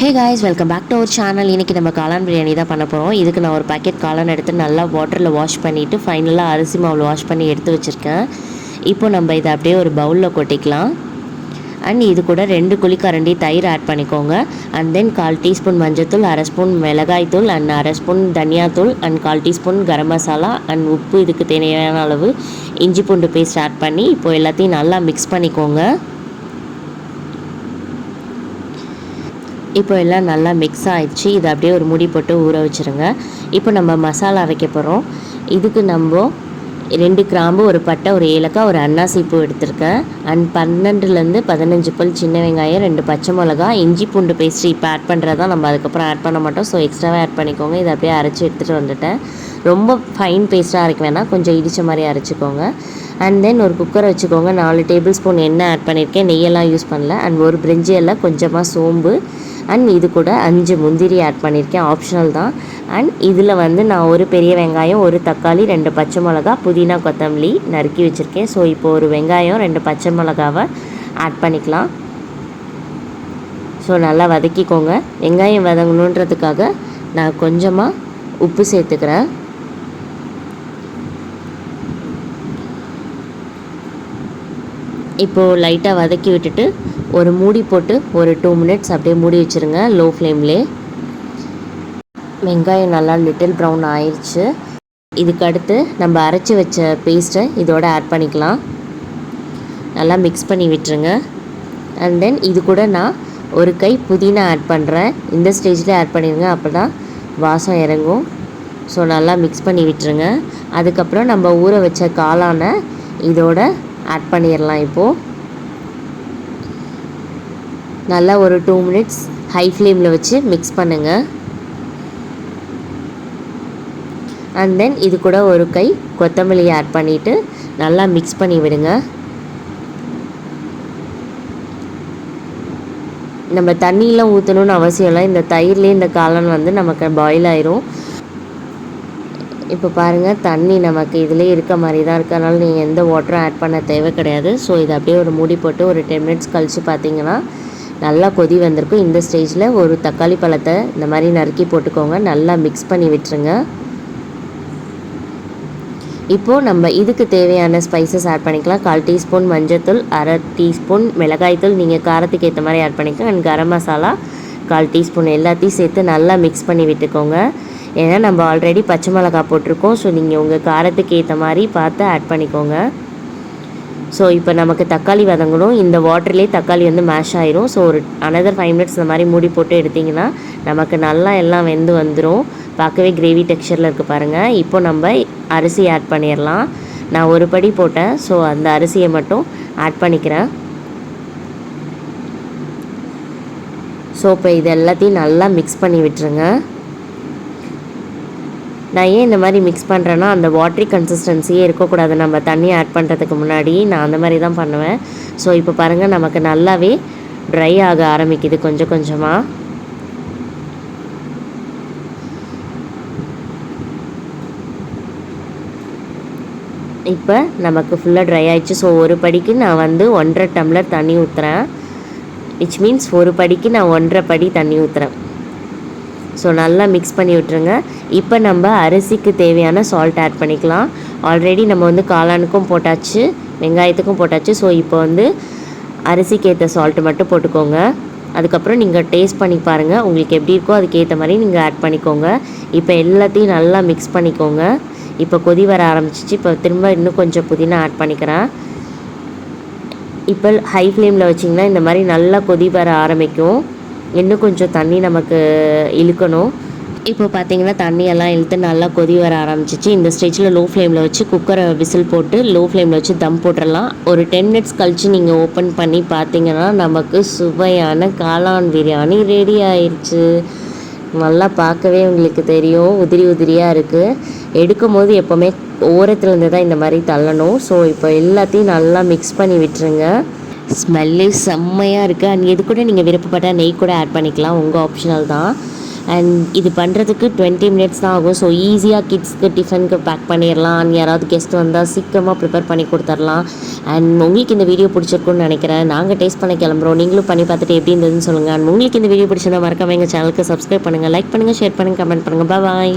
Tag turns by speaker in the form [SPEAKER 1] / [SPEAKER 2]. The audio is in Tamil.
[SPEAKER 1] Hey guys, welcome back to our channel. இன்றைக்கி நம்ம காளான் பிரியாணி தான் பண்ண போகிறோம். இதுக்கு நான் ஒரு பேக்கெட் காளான் எடுத்து நல்லா வாட்டரில் வாஷ் பண்ணிவிட்டு ஃபைனலாக அரிசி மாவில் வாஷ் பண்ணி எடுத்து வச்சுருக்கேன். இப்போ நம்ம இதை அப்படியே ஒரு பவுலில் கொட்டிக்கலாம். அண்ட் இது கூட 2 குழிக்கரண்டி தயிர் ஆட் பண்ணிக்கோங்க. அண்ட் தென் 1/4 டீஸ்பூன் மஞ்சள்தூள், 1/2 ஸ்பூன் மிளகாய்த்தூள் அண்ட் 1/2 ஸ்பூன் தனியாத்தூள் and 1/4 teaspoon garam masala and உப்பு, இதுக்கு தேவையான அளவு இஞ்சி பூண்டு பேஸ்ட் ஆட் பண்ணி இப்போ எல்லாத்தையும் நல்லா மிக்ஸ் பண்ணிக்கோங்க. இப்போ எல்லாம் நல்லா மிக்ஸ் ஆகிடுச்சு. இதை அப்படியே ஒரு மூடி போட்டு ஊற வச்சுருங்க. இப்போ நம்ம மசாலா அரைக்க போகிறோம். இதுக்கு நம்ம 2 கிராம்பு, ஒரு பட்டை, ஒரு ஏலக்காய், ஒரு அன்னாசி பூ எடுத்திருக்கேன். அண்ட் 12லேருந்து 15 பல் சின்ன வெங்காயம், 2 பச்சை மிளகா, இஞ்சி பூண்டு பேஸ்ட் இப்போ ஆட் பண்ணுறதா, நம்ம அதுக்கப்புறம் ஆட் பண்ண மாட்டோம். ஸோ எக்ஸ்ட்ராவே ஆட் பண்ணிக்கோங்க. இதை அப்படியே அரைச்சி எடுத்துகிட்டு வந்துட்டேன். ரொம்ப ஃபைன் பேஸ்ட்டாக அரைக்க வேணாம், கொஞ்சம் இடித்த மாதிரி அரைச்சிக்கோங்க. அண்ட் தென் ஒரு குக்கரை வச்சுக்கோங்க. 4 டேபிள் ஸ்பூன் எண்ணெய் ஆட் பண்ணியிருக்கேன். நெய்யெல்லாம் யூஸ் பண்ணல. அண்ட் ஒரு பிரிஞ்சி எல்லாம், கொஞ்சமாக சோம்பு அண்ட் இது கூட 5 முந்திரி ஆட் பண்ணியிருக்கேன், ஆப்ஷனல் தான். அண்ட் இதில் வந்து நான் ஒரு பெரிய வெங்காயம், ஒரு தக்காளி, 2 பச்சை மிளகா, புதினா, கொத்தமல்லி நறுக்கி வச்சுருக்கேன். ஸோ இப்போ ஒரு வெங்காயம், 2 பச்சை மிளகாவை ஆட் பண்ணிக்கலாம். ஸோ நல்லா வதக்கிக்கோங்க. வெங்காயம் வதங்கணுன்றதுக்காக நான் கொஞ்சமாக உப்பு சேர்த்துக்கிறேன். இப்போது லைட்டாக வதக்கி விட்டுட்டு ஒரு மூடி போட்டு ஒரு 2 மினிட்ஸ் அப்படியே மூடி வச்சுருங்க, லோ ஃப்ளேம்லே. வெங்காயம் நல்லா லிட்டில் ப்ரௌன் ஆயிடுச்சு. இதுக்கு அடுத்து நம்ம அரைச்சி வச்ச பேஸ்ட்டை இதோட ஆட் பண்ணிக்கலாம். நல்லா மிக்ஸ் பண்ணி விட்டுருங்க. அண்ட் தென் இது கூட நான் ஒரு கை புதினா ஆட் பண்ணுறேன். இந்த ஸ்டேஜில் ஆட் பண்ணிடுங்க, அப்போ தான் வாசம் இறங்கும். ஸோ நல்லா மிக்ஸ் பண்ணி விட்டுருங்க. அதுக்கப்புறம் நம்ம ஊற வச்ச காளானை இதோட ஆட் பண்ணிடலாம். இப்போது நல்லா ஒரு 2 மினிட்ஸ் ஹை ஃப்ளேமில் வச்சு மிக்ஸ் பண்ணுங்கள். அண்ட் தென் இது கூட ஒரு கை கொத்தமல்லி ஆட் பண்ணிவிட்டு நல்லா மிக்ஸ் பண்ணி விடுங்க. நம்ம தண்ணியெலாம் ஊற்றணுன்னு அவசியம் இல்லை. இந்த தயிர்லேயே இந்த காளான் வந்து நமக்கு பாயில் ஆயிரும். இப்போ பாருங்கள், தண்ணி நமக்கு இதிலே இருக்க மாதிரி தான் இருக்குது. அதனால் நீங்கள் எந்த வாட்டரும் ஆட் பண்ண தேவை கிடையாது. ஸோ இதை அப்படியே ஒரு மூடி போட்டு ஒரு 10 மினிட்ஸ் கழித்து பார்த்தீங்கன்னா நல்லா கொதி வந்திருக்கும். இந்த ஸ்டேஜில் ஒரு தக்காளி பழத்தை இந்த மாதிரி நறுக்கி போட்டுக்கோங்க. நல்லா மிக்ஸ் பண்ணி விட்டுருங்க. இப்போது நம்ம இதுக்கு தேவையான ஸ்பைசஸ் ஆட் பண்ணிக்கலாம். 1/4 டீஸ்பூன் மஞ்சள்தூள், 1/2 டீஸ்பூன் மிளகாய்த்தூள், நீங்கள் காரத்துக்கு ஏற்ற மாதிரி ஆட் பண்ணிக்கோங்க. அண்ட் கரம் மசாலா 1/4 டீஸ்பூன் எல்லாத்தையும் சேர்த்து நல்லா மிக்ஸ் பண்ணி விட்டுக்கோங்க. ஏன்னா நம்ம ஆல்ரெடி பச்சை மிளகா போட்டிருக்கோம். ஸோ நீங்கள் உங்கள் காரத்துக்கு ஏற்ற மாதிரி பார்த்து ஆட் பண்ணிக்கோங்க. ஸோ இப்போ நமக்கு தக்காளி வதங்கணும். இந்த வாட்டர்லேயே தக்காளி வந்து மேஷ் ஆயிரும். ஸோ ஒரு another 5 மினிட்ஸ் இந்த மாதிரி மூடி போட்டு எடுத்திங்கன்னா நமக்கு நல்லா எல்லாம் வெந்து வந்துடும். பார்க்கவே கிரேவி டெக்ஸ்சரில் இருக்குது பாருங்கள். இப்போ நம்ம அரிசி ஆட் பண்ணிடலாம். நான் ஒரு படி போட்டேன். ஸோ அந்த அரிசியை மட்டும் ஆட் பண்ணிக்கிறேன். ஸோ இப்போ இது எல்லாத்தையும் நல்லா மிக்ஸ் பண்ணி விட்டுருங்க. நான் ஏன் இந்த மாதிரி மிக்ஸ் பண்ணுறேன்னா, அந்த வாட்டரி கன்சிஸ்டன்சியே இருக்கக்கூடாது நம்ம தண்ணி ஆட் பண்ணுறதுக்கு முன்னாடி. நான் அந்த மாதிரி தான் பண்ணுவேன். ஸோ இப்போ பாருங்கள், நமக்கு நல்லாவே ட்ரை ஆக ஆரம்பிக்குது கொஞ்சம் கொஞ்சமாக. இப்போ நமக்கு ஃபுல்லாக ட்ரை ஆகிடுச்சு. ஸோ ஒரு படிக்கு நான் வந்து 1.5 டம்ளர் தண்ணி ஊற்றுறேன். விச் மீன்ஸ் ஒரு படிக்கு நான் 1.5 படி தண்ணி ஊற்றுறேன். ஸோ நல்லா மிக்ஸ் பண்ணி விட்டுருங்க. இப்போ நம்ம அரிசிக்கு தேவையான சால்ட் ஆட் பண்ணிக்கலாம். ஆல்ரெடி நம்ம வந்து காளானுக்கும் போட்டாச்சு, வெங்காயத்துக்கும் போட்டாச்சு. ஸோ இப்போ வந்து அரிசிக்கு ஏற்ற சால்ட்டு மட்டும் போட்டுக்கோங்க. அதுக்கப்புறம் நீங்கள் டேஸ்ட் பண்ணி பாருங்கள், உங்களுக்கு எப்படி இருக்கோ அதுக்கேற்ற மாதிரி நீங்கள் ஆட் பண்ணிக்கோங்க. இப்போ எல்லாத்தையும் நல்லா மிக்ஸ் பண்ணிக்கோங்க. இப்போ கொதி வர ஆரம்பிச்சிச்சு. இப்போ திரும்ப இன்னும் கொஞ்சம் புதினா ஆட் பண்ணிக்கிறேன். இப்போ ஹை ஃப்ளேமில் வச்சிங்கன்னா இந்த மாதிரி நல்லா கொதி வர ஆரம்பிக்கும். இன்னும் கொஞ்சம் தண்ணி நமக்கு இழுக்கணும். இப்போ பார்த்தீங்கன்னா தண்ணியெல்லாம் இழுத்து நல்லா கொதி வர ஆரம்பிச்சிச்சு. இந்த ஸ்டேஜில் லோ ஃப்ளேமில் வச்சு குக்கரை விசில் போட்டு லோ ஃப்ளேமில் வச்சு தம் போட்டுடலாம். ஒரு 10 மினிட்ஸ் கழித்து நீங்கள் ஓப்பன் பண்ணி பார்த்தீங்கன்னா நமக்கு சுவையான காளான் பிரியாணி ரெடி ஆயிடுச்சு. நல்லா பார்க்கவே உங்களுக்கு தெரியும், உதிரி உதிரியாக இருக்குது. எடுக்கும் போது எப்போவுமே ஓரத்துலேருந்து தான் இந்த மாதிரி தள்ளணும். ஸோ இப்போ எல்லாத்தையும் நல்லா மிக்ஸ் பண்ணி விட்டுருங்க. ஸ்மெல்லே செம்மையாக இருக்குது. அண்ட் இது கூட நீங்கள் விருப்பப்பட்ட நெய் கூட ஆட் பண்ணிக்கலாம், உங்கள் ஆப்ஷனல் தான். அண்ட் இது பண்ணுறதுக்கு 20 மினிட்ஸ் தான் ஆகும். ஸோ ஈஸியாக கிட்ஸ்க்கு டிஃபனுக்கு பேக் பண்ணிடலாம். அண்ட் யாராவது கெஸ்ட் வந்தால் சீக்கிரமாக ப்ரிப்பேர் பண்ணி கொடுத்துடலாம். அண்ட் உங்களுக்கு இந்த வீடியோ பிடிச்சிருக்குன்னு நினைக்கிறேன். நாங்கள் டேஸ்ட் பண்ண கிளம்புறோம். நீங்களும் பண்ணி பார்த்துட்டு எப்படி இருந்ததுன்னு சொல்லுங்கள். அண்ட் உங்களுக்கு இந்த வீடியோ பிடிச்சிருந்தா மறக்காம எங்கள் சேனலுக்கு சப்ஸ்கிரைப் பண்ணுங்கள், லைக் பண்ணுங்கள், ஷேர் பண்ணுங்கள், கமெண்ட் பண்ணுங்கள். பாய்.